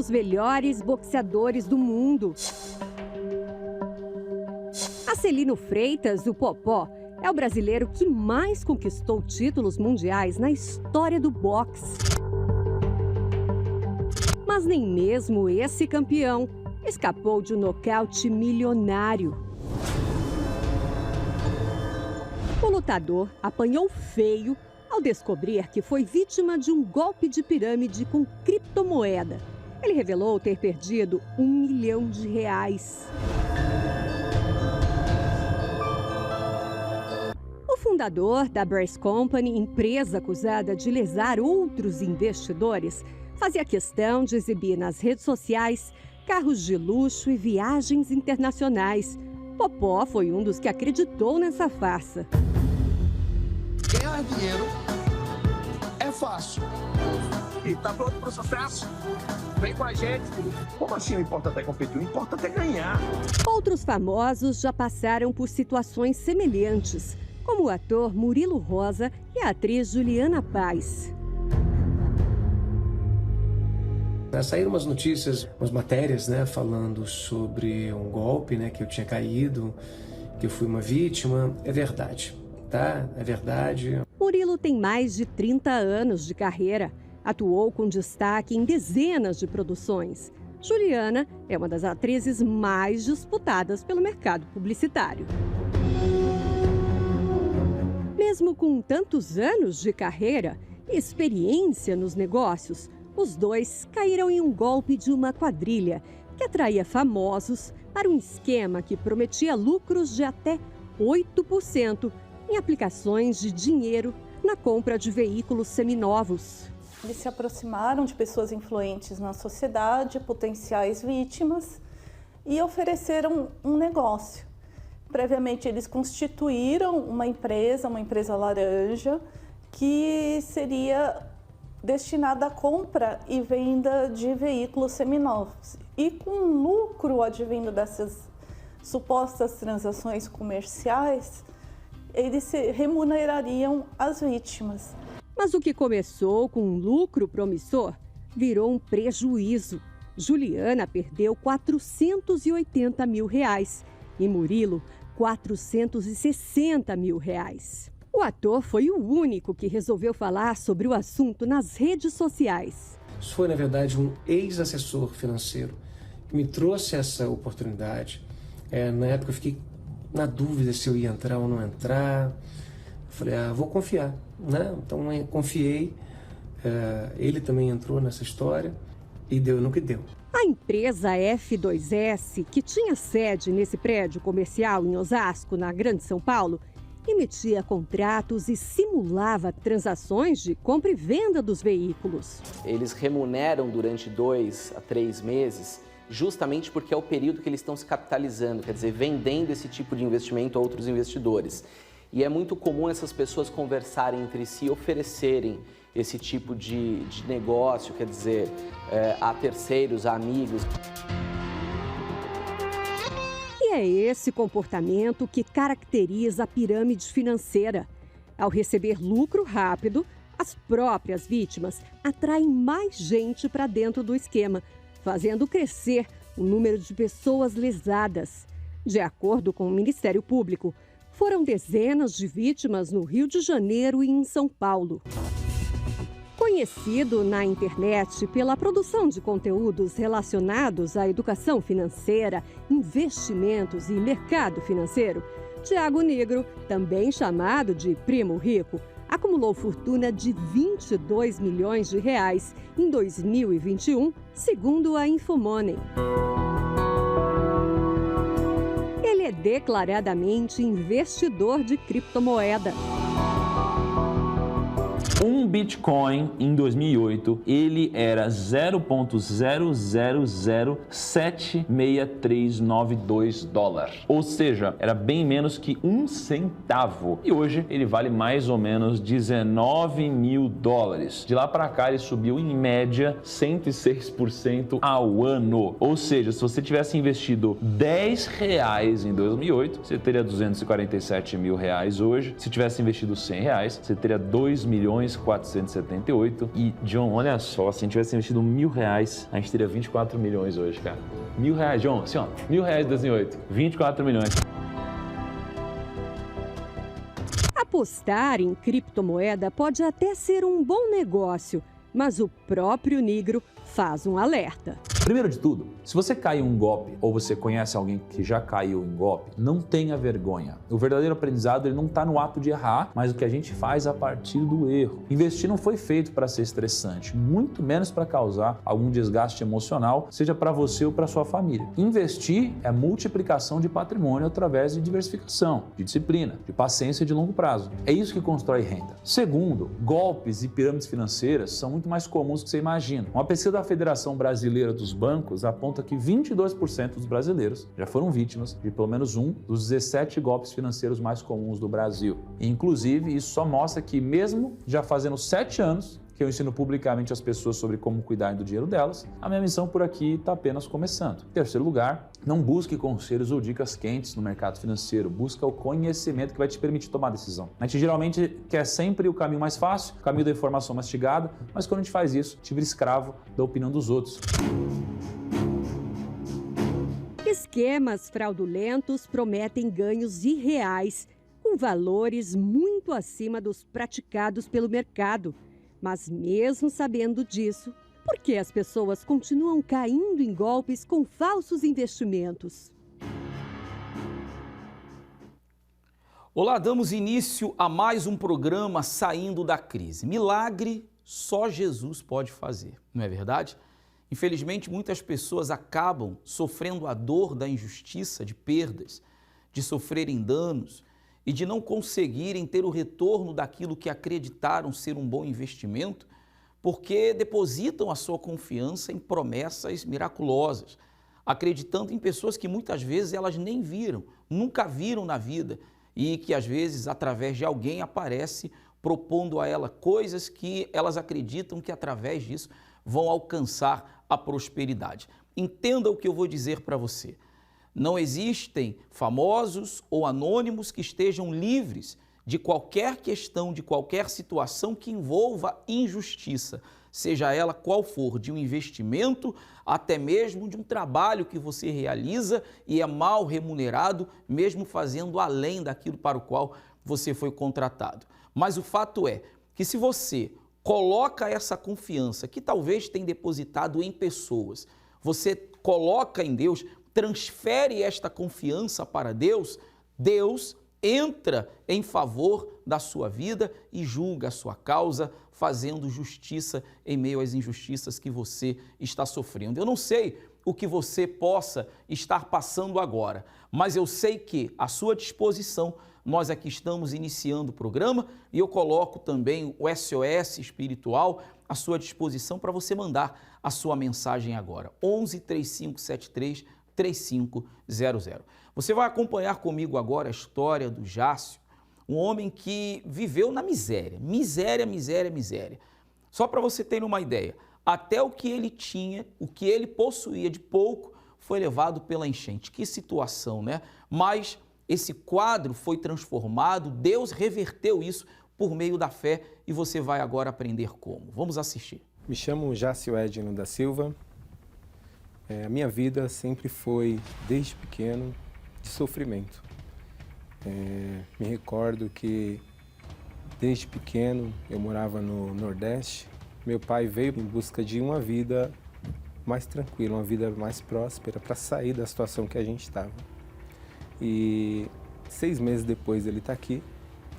dos melhores boxeadores do mundo. Acelino Freitas, o Popó, é o brasileiro que mais conquistou títulos mundiais na história do boxe. Mas nem mesmo esse campeão escapou de um nocaute milionário. O lutador apanhou feio ao descobrir que foi vítima de um golpe de pirâmide com criptomoeda. Ele revelou ter perdido R$1 milhão. O fundador da Brass Company, empresa acusada de lesar outros investidores, fazia questão de exibir nas redes sociais carros de luxo e viagens internacionais. Popó foi um dos que acreditou nessa farsa. Ganhar dinheiro é fácil. E tá pronto para o sucesso? Vem com a gente. Como assim o importante é competir? O importante é ganhar. Outros famosos já passaram por situações semelhantes, como o ator Murilo Rosa e a atriz Juliana Paz. Saíram umas notícias, umas matérias, falando sobre um golpe, que eu tinha caído, que eu fui uma vítima. É verdade, tá? É verdade. Murilo tem mais de 30 anos de carreira. Atuou com destaque em dezenas de produções. Juliana é uma das atrizes mais disputadas pelo mercado publicitário. Mesmo com tantos anos de carreira e experiência nos negócios, os dois caíram em um golpe de uma quadrilha que atraía famosos para um esquema que prometia lucros de até 8% em aplicações de dinheiro na compra de veículos seminovos. Eles se aproximaram de pessoas influentes na sociedade, potenciais vítimas, e ofereceram um negócio. Previamente, eles constituíram uma empresa laranja, que seria destinada à compra e venda de veículos seminovos. E com lucro advindo dessas supostas transações comerciais, eles remunerariam as vítimas. Mas o que começou com um lucro promissor virou um prejuízo. Juliana perdeu R$480 mil e Murilo R$460 mil. O ator foi o único que resolveu falar sobre o assunto nas redes sociais. Isso foi, na verdade, um ex-assessor financeiro que me trouxe essa oportunidade. Na época eu fiquei na dúvida se eu ia entrar ou não entrar. Eu falei, vou confiar, Então eu confiei, ele também entrou nessa história e deu no que deu. A empresa F2S, que tinha sede nesse prédio comercial em Osasco, na Grande São Paulo, emitia contratos e simulava transações de compra e venda dos veículos. Eles remuneram durante 2 a 3 meses, justamente porque é o período que eles estão se capitalizando, quer dizer, vendendo esse tipo de investimento a outros investidores. E é muito comum essas pessoas conversarem entre si, oferecerem esse tipo de negócio, quer dizer, a terceiros, a amigos. E é esse comportamento que caracteriza a pirâmide financeira. Ao receber lucro rápido, as próprias vítimas atraem mais gente para dentro do esquema, fazendo crescer o número de pessoas lesadas. De acordo com o Ministério Público, foram dezenas de vítimas no Rio de Janeiro e em São Paulo. Conhecido na internet pela produção de conteúdos relacionados à educação financeira, investimentos e mercado financeiro, Thiago Negro, também chamado de Primo Rico, acumulou fortuna de R$22 milhões em 2021, segundo a Infomoney. Ele é declaradamente investidor de criptomoeda. Um Bitcoin em 2008, ele era 0,0007639 dólares. Ou seja, era bem menos que 1 centavo. E hoje ele vale mais ou menos 19 mil dólares. De lá para cá ele subiu em média 106% ao ano. Ou seja, se você tivesse investido R$10 em 2008, você teria 247 mil reais hoje. Se tivesse investido R$100, você teria 2.400.000 478. E, John, olha só, se a gente tivesse investido R$1.000, a gente teria 24 milhões hoje, cara. R$1.000, John, assim, ó, R$1.000 em 2008, 24 milhões. Apostar em criptomoeda pode até ser um bom negócio, mas o próprio Nigro faz um alerta. Primeiro de tudo, se você caiu em um golpe ou você conhece alguém que já caiu em golpe, não tenha vergonha. O verdadeiro aprendizado ele não está no ato de errar, mas o que a gente faz a partir do erro. Investir não foi feito para ser estressante, muito menos para causar algum desgaste emocional, seja para você ou para sua família. Investir é multiplicação de patrimônio através de diversificação, de disciplina, de paciência e de longo prazo. É isso que constrói renda. Segundo, golpes e pirâmides financeiras são muito mais comuns do que você imagina. Uma pesquisa da Federação Brasileira dos Bancos aponta que 22% dos brasileiros já foram vítimas de pelo menos um dos 17 golpes financeiros mais comuns do Brasil. E, inclusive, isso só mostra que mesmo já fazendo 7 anos que eu ensino publicamente às pessoas sobre como cuidar do dinheiro delas, a minha missão por aqui está apenas começando. Em terceiro lugar, não busque conselhos ou dicas quentes no mercado financeiro, busca o conhecimento que vai te permitir tomar decisão. A gente geralmente quer sempre o caminho mais fácil, o caminho da informação mastigada, mas quando a gente faz isso, a gente vira escravo da opinião dos outros. Esquemas fraudulentos prometem ganhos irreais, com valores muito acima dos praticados pelo mercado. Mas mesmo sabendo disso, por que as pessoas continuam caindo em golpes com falsos investimentos? Olá, damos início a mais um programa Saindo da Crise. Milagre só Jesus pode fazer, não é verdade? Infelizmente, muitas pessoas acabam sofrendo a dor da injustiça, de perdas, de sofrerem danos e de não conseguirem ter o retorno daquilo que acreditaram ser um bom investimento, porque depositam a sua confiança em promessas miraculosas, acreditando em pessoas que muitas vezes elas nem viram, nunca viram na vida e que às vezes através de alguém aparece propondo a ela coisas que elas acreditam que através disso vão alcançar a prosperidade. Entenda o que eu vou dizer para você. Não existem famosos ou anônimos que estejam livres de qualquer questão, de qualquer situação que envolva injustiça, seja ela qual for, de um investimento, até mesmo de um trabalho que você realiza e é mal remunerado, mesmo fazendo além daquilo para o qual você foi contratado. Mas o fato é que se você coloca essa confiança que talvez tenha depositado em pessoas, você coloca em Deus, transfere esta confiança para Deus, Deus entra em favor da sua vida e julga a sua causa, fazendo justiça em meio às injustiças que você está sofrendo. Eu não sei o que você possa estar passando agora, mas eu sei que à sua disposição, nós aqui estamos iniciando o programa e eu coloco também o SOS espiritual à sua disposição para você mandar a sua mensagem agora. 11 3573 3500. Você vai acompanhar comigo agora a história do Jácio, um homem que viveu na miséria, miséria. Só para você ter uma ideia, até o que ele tinha, o que ele possuía de pouco, foi levado pela enchente. Que situação, né? Mas esse quadro foi transformado, Deus reverteu isso por meio da fé e você vai agora aprender como. Vamos assistir. Me chamo Jácio Edno da Silva. A minha vida sempre foi, desde pequeno, de sofrimento. Me recordo que, desde pequeno, eu morava no Nordeste. Meu pai veio em busca de uma vida mais tranquila, uma vida mais próspera, para sair da situação que a gente estava. E 6 meses depois ele está aqui,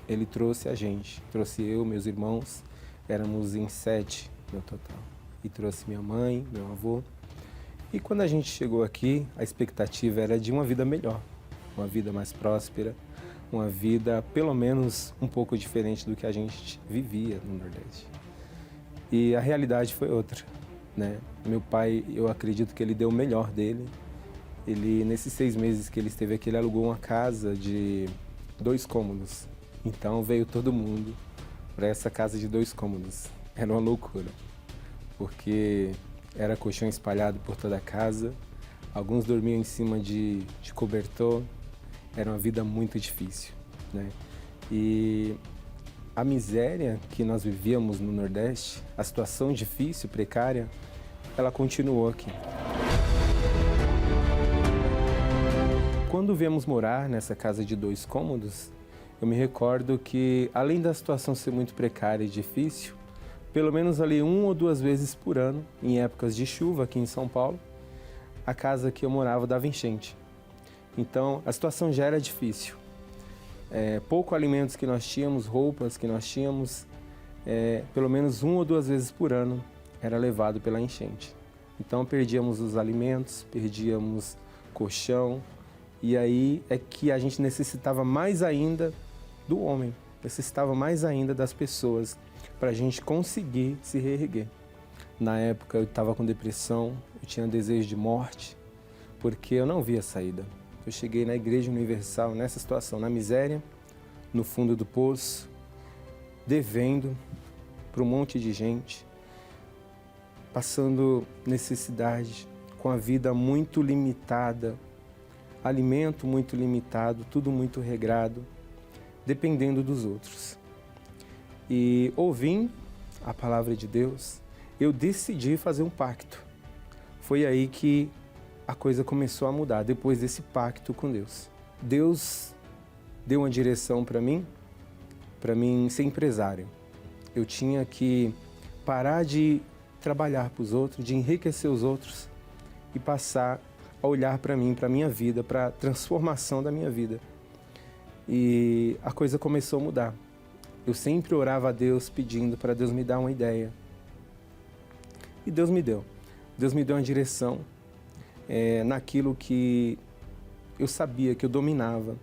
ele trouxe a gente, trouxe eu, meus irmãos, éramos em 7 no total. E trouxe minha mãe, meu avô. E quando a gente chegou aqui, a expectativa era de uma vida melhor, uma vida mais próspera, uma vida pelo menos um pouco diferente do que a gente vivia no Nordeste. E a realidade foi outra, né? Meu pai, eu acredito que ele deu o melhor dele. Ele, nesses 6 meses que ele esteve aqui, ele alugou uma casa de 2 cômodos. Então veio todo mundo para essa casa de 2 cômodos. Era uma loucura, porque era colchão espalhado por toda a casa, alguns dormiam em cima de cobertor, era uma vida muito difícil, né? E A miséria que nós vivíamos no Nordeste, a situação difícil, precária, ela continuou aqui. Quando viemos morar nessa casa de 2 cômodos, eu me recordo que, além da situação ser muito precária e difícil, pelo menos ali 1 ou 2 vezes por ano, em épocas de chuva aqui em São Paulo, a casa que eu morava dava enchente. Então, a situação já era difícil. Pouco alimentos que nós tínhamos, roupas que nós tínhamos, pelo menos 1 ou 2 vezes por ano era levado pela enchente. Então, perdíamos os alimentos, perdíamos colchão, e aí é que a gente necessitava mais ainda do homem, necessitava mais ainda das pessoas para a gente conseguir se reerguer. Na época eu estava com depressão, eu tinha desejo de morte, porque eu não via saída. Eu cheguei na Igreja Universal nessa situação, na miséria, no fundo do poço, devendo para um monte de gente, passando necessidade, com a vida muito limitada, alimento muito limitado, tudo muito regrado, dependendo dos outros. E ouvindo a palavra de Deus, eu decidi fazer um pacto. Foi aí que a coisa começou a mudar, depois desse pacto com Deus. Deus deu uma direção para mim ser empresário. Eu tinha que parar de trabalhar para os outros, de enriquecer os outros e passar a olhar para mim, para a minha vida, para a transformação da minha vida. E a coisa começou a mudar. Eu sempre orava a Deus pedindo para Deus me dar uma ideia. E Deus me deu. Deus me deu uma direção naquilo que eu sabia, que eu dominava.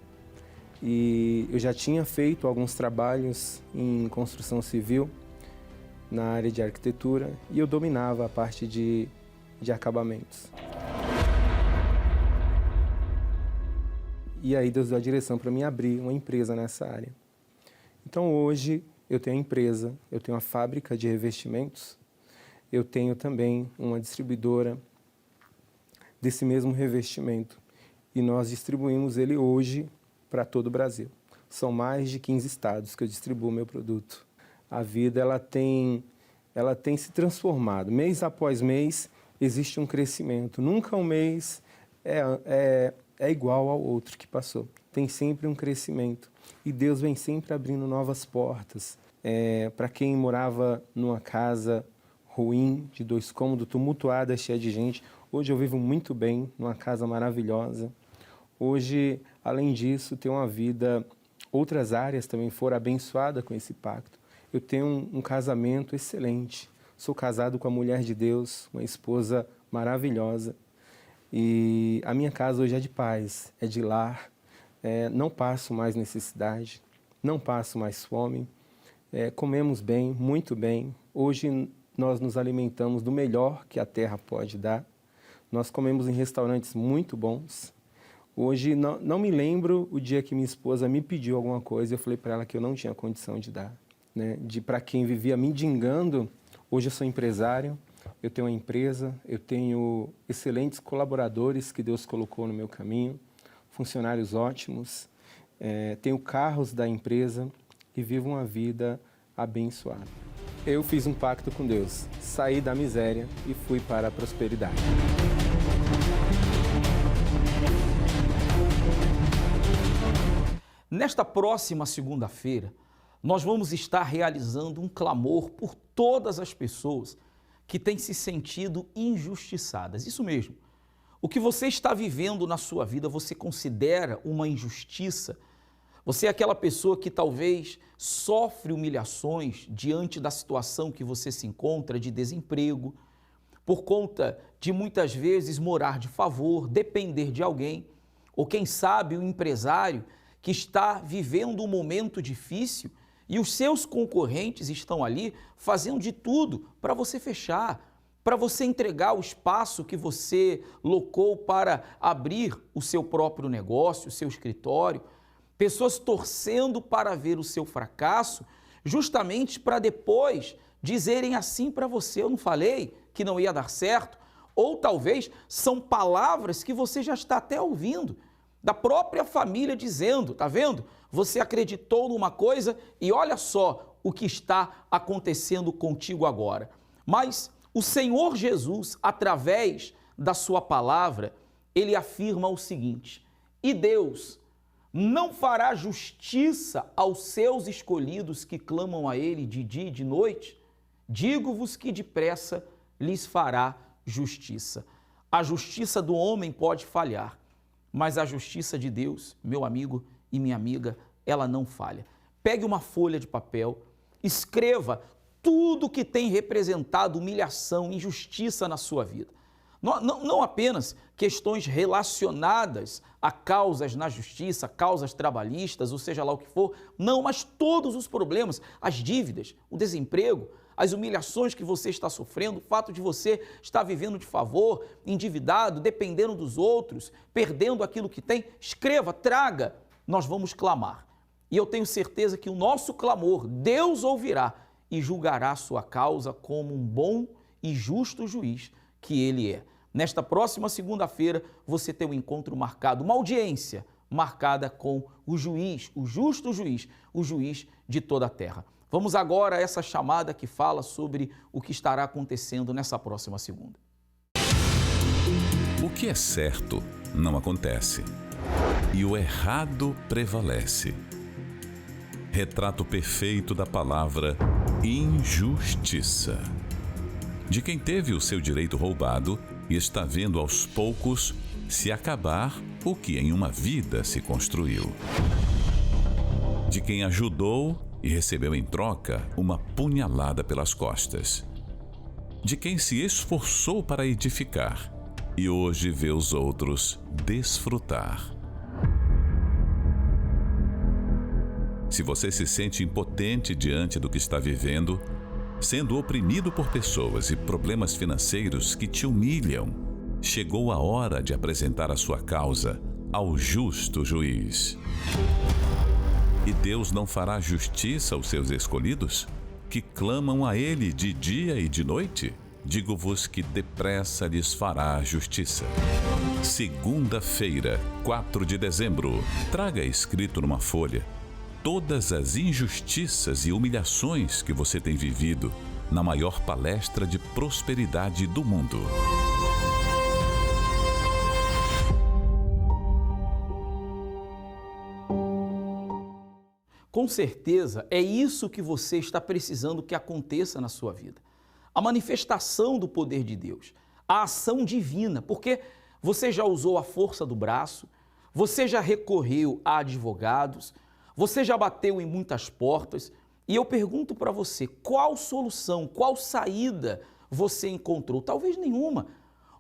E eu já tinha feito alguns trabalhos em construção civil, na área de arquitetura, e eu dominava a parte de acabamentos. E aí Deus deu a direção para mim abrir uma empresa nessa área. Então hoje eu tenho a empresa, eu tenho uma fábrica de revestimentos, eu tenho também uma distribuidora desse mesmo revestimento. E nós distribuímos ele hoje para todo o Brasil. São mais de 15 estados que eu distribuo meu produto. A vida ela tem se transformado. Mês após mês existe um crescimento. Nunca um mês é igual ao outro que passou. Tem sempre um crescimento. E Deus vem sempre abrindo novas portas. Para quem morava numa casa ruim, de 2 cômodos, tumultuada, cheia de gente, hoje eu vivo muito bem, numa casa maravilhosa. Hoje, além disso, tenho uma vida, outras áreas também foram abençoadas com esse pacto. Eu tenho um casamento excelente. Sou casado com a mulher de Deus, uma esposa maravilhosa. E a minha casa hoje é de paz, é de lar. Não passo mais necessidade, não passo mais fome. Comemos bem, muito bem. Hoje nós nos alimentamos do melhor que a terra pode dar. Nós comemos em restaurantes muito bons. Hoje não me lembro o dia que minha esposa me pediu alguma coisa e eu falei para ela que eu não tinha condição de dar. Para quem vivia mendigando, hoje eu sou empresário, eu tenho uma empresa, eu tenho excelentes colaboradores que Deus colocou no meu caminho, funcionários ótimos, tenho carros da empresa e vivo uma vida abençoada. Eu fiz um pacto com Deus, saí da miséria e fui para a prosperidade. Nesta próxima segunda-feira, nós vamos estar realizando um clamor por todas as pessoas que têm se sentido injustiçadas. Isso mesmo. O que você está vivendo na sua vida, você considera uma injustiça? Você é aquela pessoa que talvez sofre humilhações diante da situação que você se encontra de desemprego, por conta de muitas vezes morar de favor, depender de alguém, ou quem sabe o empresário que está vivendo um momento difícil e os seus concorrentes estão ali fazendo de tudo para você fechar, para você entregar o espaço que você locou para abrir o seu próprio negócio, o seu escritório, pessoas torcendo para ver o seu fracasso, justamente para depois dizerem assim para você: eu não falei que não ia dar certo? Ou talvez são palavras que você já está até ouvindo, da própria família dizendo, tá vendo? Você acreditou numa coisa e olha só o que está acontecendo contigo agora. Mas o Senhor Jesus, através da sua palavra, ele afirma o seguinte: e Deus não fará justiça aos seus escolhidos que clamam a ele de dia e de noite? Digo-vos que depressa lhes fará justiça. A justiça do homem pode falhar, mas a justiça de Deus, meu amigo e minha amiga, ela não falha. Pegue uma folha de papel, escreva tudo que tem representado humilhação, injustiça na sua vida. Não apenas questões relacionadas a causas na justiça, causas trabalhistas, ou seja lá o que for, não, mas todos os problemas, as dívidas, o desemprego, as humilhações que você está sofrendo, o fato de você estar vivendo de favor, endividado, dependendo dos outros, perdendo aquilo que tem, escreva, traga, nós vamos clamar. E eu tenho certeza que o nosso clamor, Deus ouvirá e julgará a sua causa como um bom e justo juiz que Ele é. Nesta próxima segunda-feira, você tem um encontro marcado, uma audiência marcada com o juiz, o justo juiz, o juiz de toda a terra. Vamos agora a essa chamada que fala sobre o que estará acontecendo nessa próxima segunda. O que é certo não acontece e o errado prevalece. Retrato perfeito da palavra injustiça. De quem teve o seu direito roubado e está vendo aos poucos se acabar o que em uma vida se construiu. De quem ajudou e recebeu em troca uma punhalada pelas costas. De quem se esforçou para edificar e hoje vê os outros desfrutar. Se você se sente impotente diante do que está vivendo, sendo oprimido por pessoas e problemas financeiros que te humilham, chegou a hora de apresentar a sua causa ao justo juiz. E Deus não fará justiça aos seus escolhidos, que clamam a Ele de dia e de noite? Digo-vos que depressa lhes fará justiça. Segunda-feira, 4 de dezembro, traga escrito numa folha todas as injustiças e humilhações que você tem vivido na maior palestra de prosperidade do mundo. Com certeza, é isso que você está precisando que aconteça na sua vida. A manifestação do poder de Deus, a ação divina, porque você já usou a força do braço, você já recorreu a advogados, você já bateu em muitas portas, e eu pergunto para você, qual solução, qual saída você encontrou? Talvez nenhuma.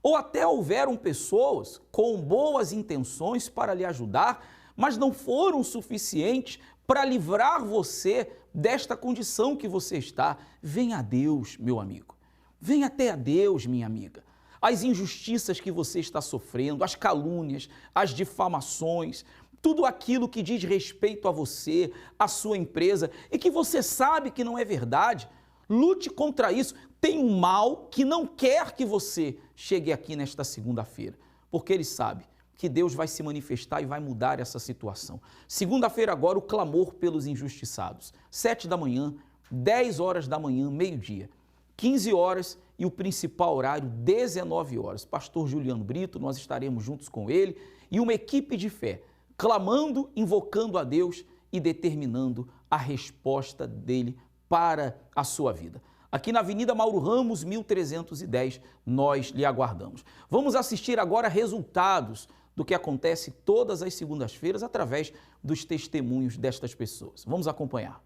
Ou até houveram pessoas com boas intenções para lhe ajudar, mas não foram suficientes para livrar você desta condição que você está. Venha a Deus, meu amigo. Venha até a Deus, minha amiga. As injustiças que você está sofrendo, as calúnias, as difamações, tudo aquilo que diz respeito a você, a sua empresa e que você sabe que não é verdade, lute contra isso. Tem um mal que não quer que você chegue aqui nesta segunda-feira, porque ele sabe que Deus vai se manifestar e vai mudar essa situação. Segunda-feira agora, o clamor pelos injustiçados. 7 da manhã, 10 horas da manhã, meio-dia, 15 horas e o principal horário, 19 horas. Pastor Juliano Brito, nós estaremos juntos com ele e uma equipe de fé, clamando, invocando a Deus e determinando a resposta dele para a sua vida. Aqui na Avenida Mauro Ramos, 1310, nós lhe aguardamos. Vamos assistir agora resultados do que acontece todas as segundas-feiras através dos testemunhos destas pessoas. Vamos acompanhar.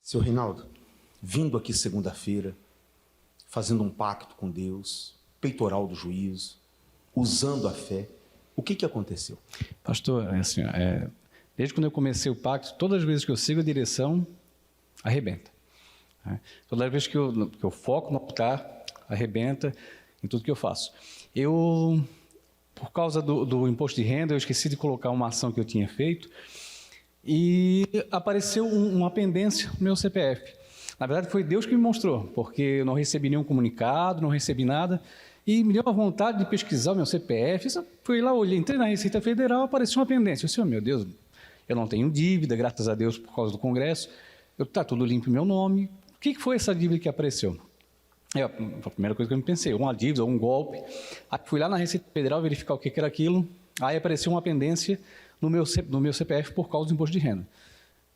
Seu Reinaldo, vindo aqui segunda-feira, fazendo um pacto com Deus, peitoral do juízo, usando a fé, o que aconteceu? Pastor, assim, desde quando eu comecei o pacto, todas as vezes que eu sigo a direção, arrebenta. Todas as vezes que eu foco no altar, arrebenta em tudo que eu faço. Por causa do imposto de renda, eu esqueci de colocar uma ação que eu tinha feito e apareceu uma pendência no meu CPF. Na verdade, foi Deus que me mostrou, porque eu não recebi nenhum comunicado, não recebi nada. E me deu uma vontade de pesquisar o meu CPF. Fui lá, olhei, entrei na Receita Federal, apareceu uma pendência. Eu disse, meu Deus, eu não tenho dívida, graças a Deus, por causa do Congresso. Está tudo limpo em meu nome. O que foi essa dívida que apareceu? A primeira coisa que eu me pensei, uma dívida, um golpe. Aí fui lá na Receita Federal verificar o que era aquilo. Aí apareceu uma pendência no meu CPF por causa do imposto de renda.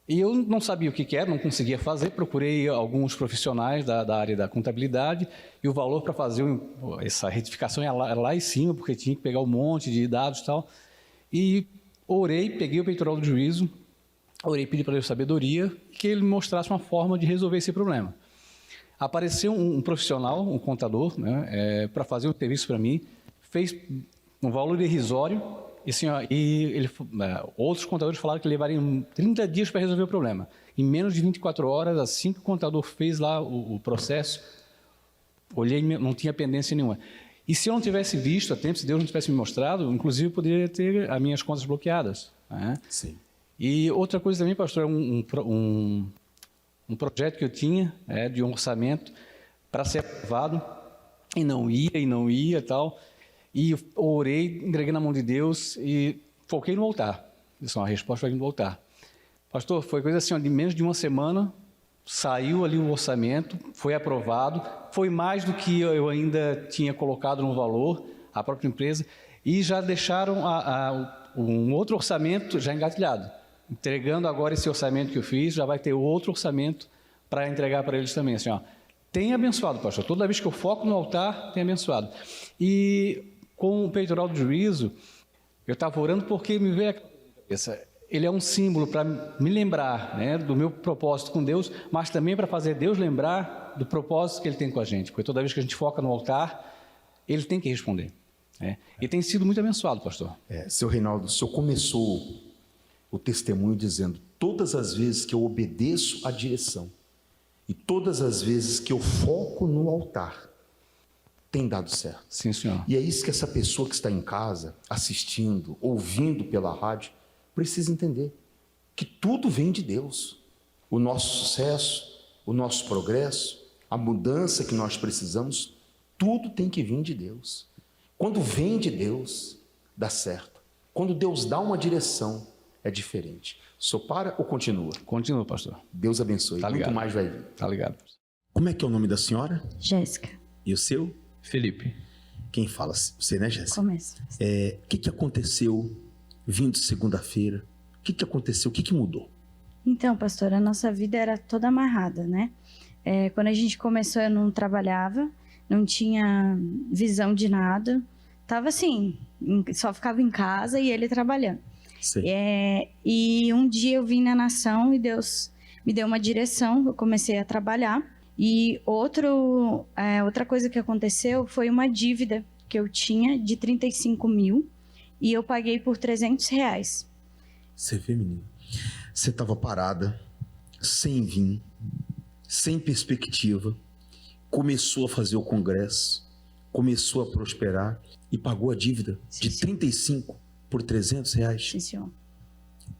E eu não sabia o que era, não conseguia fazer, procurei alguns profissionais da área da contabilidade e o valor para fazer essa retificação era lá em cima, porque tinha que pegar um monte de dados e tal. E orei, peguei o peitoral do juízo, orei, pedi para Deus sabedoria, que ele me mostrasse uma forma de resolver esse problema. Apareceu um profissional, um contador, né, para fazer um serviço para mim, fez um valor irrisório, outros contadores falaram que levariam 30 dias para resolver o problema. Em menos de 24 horas, assim que o contador fez lá o processo, olhei, não tinha pendência nenhuma. E se eu não tivesse visto a tempo, se Deus não tivesse me mostrado, inclusive eu poderia ter as minhas contas bloqueadas. Né? Sim. E outra coisa também, pastor, um projeto que eu tinha de um orçamento para ser aprovado, e não ia e tal. E orei, entreguei na mão de Deus e foquei no altar. Isso é uma resposta para vir no altar. Pastor, foi coisa assim, de menos de uma semana, saiu ali o orçamento, foi aprovado, foi mais do que eu ainda tinha colocado no valor, a própria empresa, e já deixaram um outro orçamento já engatilhado. Entregando agora esse orçamento que eu fiz, já vai ter outro orçamento para entregar para eles também. Assim, tem abençoado, pastor. Toda vez que eu foco no altar, tem abençoado. E com o peitoral do juízo, eu estava orando porque me veio a cabeça. Ele é um símbolo para me lembrar, né, do meu propósito com Deus, mas também para fazer Deus lembrar do propósito que Ele tem com a gente. Porque toda vez que a gente foca no altar, Ele tem que responder. Né? E tem sido muito abençoado, pastor. Seu Reinaldo, o senhor começou o testemunho dizendo: todas as vezes que eu obedeço à direção e todas as vezes que eu foco no altar, tem dado certo. Sim, senhor. E é isso que essa pessoa que está em casa, assistindo, ouvindo pela rádio, precisa entender. Que tudo vem de Deus. O nosso sucesso, o nosso progresso, a mudança que nós precisamos, tudo tem que vir de Deus. Quando vem de Deus, dá certo. Quando Deus dá uma direção, é diferente. Só para ou continua? Continua, pastor. Deus abençoe. Tá muito mais vai vir. Tá ligado. Como é que é o nome da senhora? Jéssica. E o seu? Felipe. Quem fala? Você, né, Jéssica? Começa. O que aconteceu vindo segunda-feira? O que aconteceu? O que mudou? Então, pastor, a nossa vida era toda amarrada, né? Quando a gente começou, eu não trabalhava, não tinha visão de nada. Tava assim, só ficava em casa e ele trabalhando. E um dia eu vim na Nação e Deus me deu uma direção, eu comecei a trabalhar. E outra coisa que aconteceu foi uma dívida que eu tinha de 35 mil e eu paguei por R$300. Você vê, menino? Você estava parada, sem vir, sem perspectiva, começou a fazer o congresso, começou a prosperar e pagou a dívida de 35 por R$300. Sim, senhor.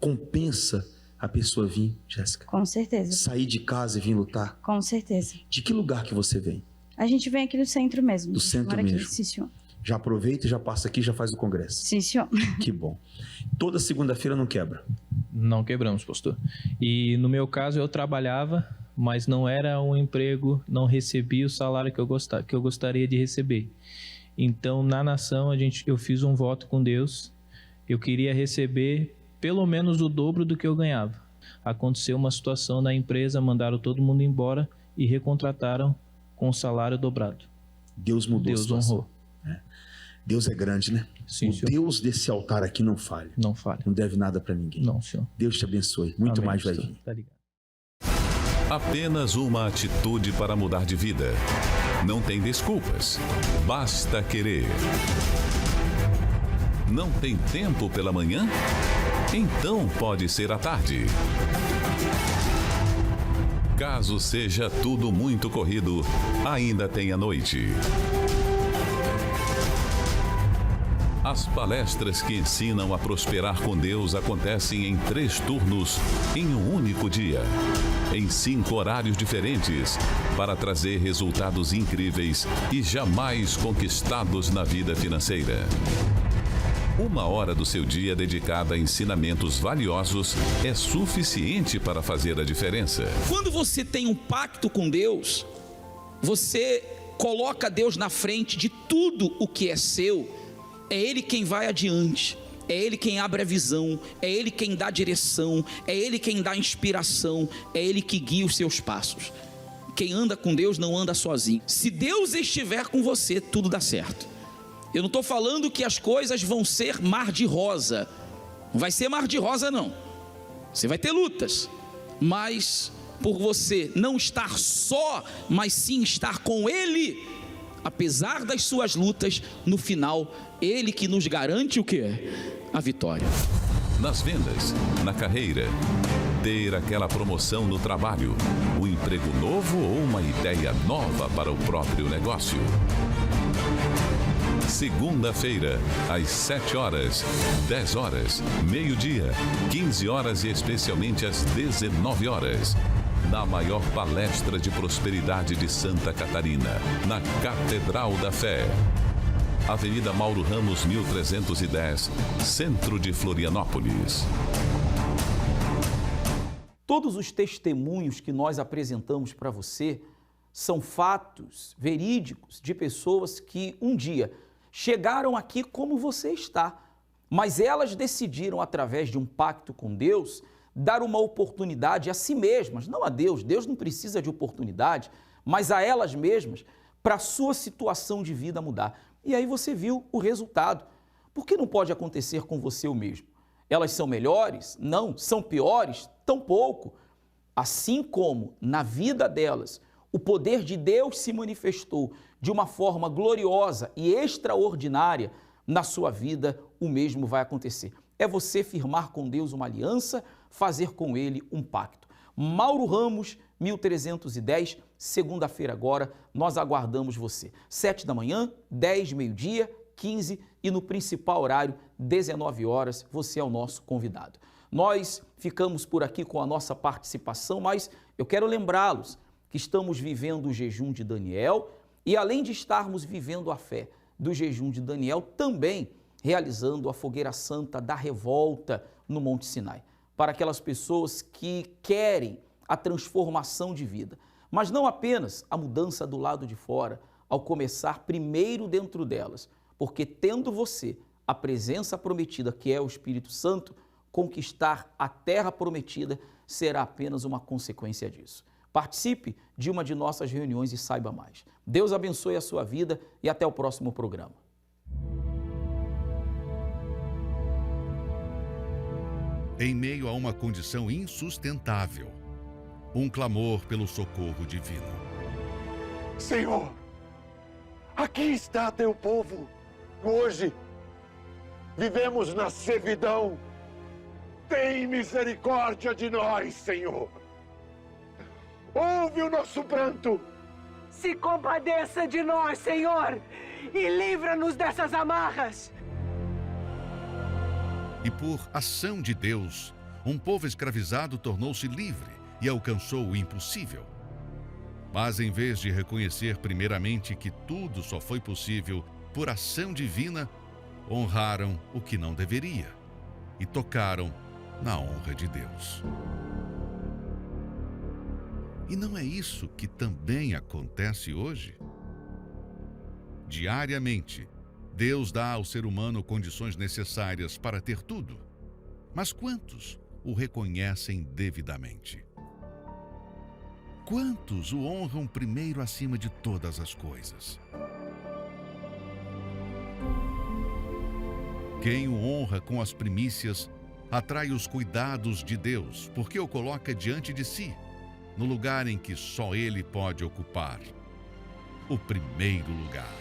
Compensa a pessoa vir, Jéssica? Com certeza. Sair de casa e vir lutar? Com certeza. De que lugar que você vem? A gente vem aqui do centro mesmo. Do centro mesmo? Sim, senhor. Já aproveita e já passa aqui e já faz o congresso? Sim, senhor. Que bom. Toda segunda-feira não quebra? Não quebramos, pastor. E no meu caso eu trabalhava, mas não era um emprego, não recebia o salário que eu gostaria de receber. Então na Nação eu fiz um voto com Deus, eu queria receber pelo menos o dobro do que eu ganhava. Aconteceu uma situação na empresa, mandaram todo mundo embora e recontrataram com o salário dobrado. Deus mudou a situação. Honrou. Deus é grande, né? Sim, o senhor. Deus desse altar aqui não falha. Não falha. Não deve nada para ninguém. Não, senhor. Deus te abençoe. Muito mais vai vir. Tá ligado. Apenas uma atitude para mudar de vida. Não tem desculpas. Basta querer. Não tem tempo pela manhã? Então pode ser à tarde. Caso seja tudo muito corrido, ainda tem a noite. As palestras que ensinam a prosperar com Deus acontecem em 3 turnos, em um único dia, em 5 horários diferentes, para trazer resultados incríveis e jamais conquistados na vida financeira. 1 hora do seu dia dedicada a ensinamentos valiosos é suficiente para fazer a diferença. Quando você tem um pacto com Deus, você coloca Deus na frente de tudo o que é seu. É Ele quem vai adiante, é Ele quem abre a visão, é Ele quem dá direção, é Ele quem dá inspiração, é Ele que guia os seus passos. Quem anda com Deus não anda sozinho. Se Deus estiver com você, tudo dá certo. Eu não estou falando que as coisas vão ser mar de rosa. Não vai ser mar de rosa, não. Você vai ter lutas, mas por você não estar só, mas sim estar com Ele, apesar das suas lutas, no final, Ele que nos garante o quê? A vitória. Nas vendas, na carreira, ter aquela promoção no trabalho, um emprego novo ou uma ideia nova para o próprio negócio. Segunda-feira, às 7 horas, 10 horas, meio-dia, 15 horas e especialmente às 19 horas. Na maior palestra de prosperidade de Santa Catarina, na Catedral da Fé. Avenida Mauro Ramos, 1310, centro de Florianópolis. Todos os testemunhos que nós apresentamos para você são fatos verídicos de pessoas que um dia chegaram aqui como você está, mas elas decidiram, através de um pacto com Deus, dar uma oportunidade a si mesmas, não a Deus. Deus não precisa de oportunidade, mas a elas mesmas, para a sua situação de vida mudar. E aí você viu o resultado. Por que não pode acontecer com você o mesmo? Elas são melhores? Não. São piores? Tampouco. Assim como na vida delas, o poder de Deus se manifestou de uma forma gloriosa e extraordinária, na sua vida o mesmo vai acontecer. É você firmar com Deus uma aliança, fazer com Ele um pacto. Mauro Ramos, 1310, segunda-feira agora, nós aguardamos você. 7 da manhã, 10, meio-dia, 15 e no principal horário, 19 horas, você é o nosso convidado. Nós ficamos por aqui com a nossa participação, mas eu quero lembrá-los que estamos vivendo o jejum de Daniel e, além de estarmos vivendo a fé do jejum de Daniel, também realizando a fogueira santa da revolta no Monte Sinai, para aquelas pessoas que querem a transformação de vida, mas não apenas a mudança do lado de fora, ao começar primeiro dentro delas, porque tendo você a presença prometida, que é o Espírito Santo, conquistar a terra prometida será apenas uma consequência disso. Participe de uma de nossas reuniões e saiba mais. Deus abençoe a sua vida e até o próximo programa. Em meio a uma condição insustentável, um clamor pelo socorro divino. Senhor, aqui está teu povo. Hoje vivemos na servidão. Tem misericórdia de nós, Senhor. Ouve o nosso pranto. Se compadeça de nós, Senhor, e livra-nos dessas amarras. E por ação de Deus, um povo escravizado tornou-se livre e alcançou o impossível. Mas em vez de reconhecer primeiramente que tudo só foi possível por ação divina, honraram o que não deveria e tocaram na honra de Deus. E não é isso que também acontece hoje? Diariamente, Deus dá ao ser humano condições necessárias para ter tudo. Mas quantos o reconhecem devidamente? Quantos o honram primeiro acima de todas as coisas? Quem o honra com as primícias atrai os cuidados de Deus, porque o coloca diante de si, no lugar em que só Ele pode ocupar, o primeiro lugar.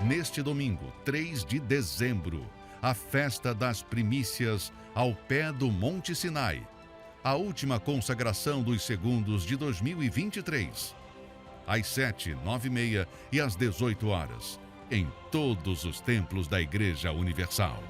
Neste domingo, 3 de dezembro, a festa das primícias ao pé do Monte Sinai, a última consagração dos segundos de 2023, às 7, 9h30 e às 18 horas. em todos os templos da Igreja Universal.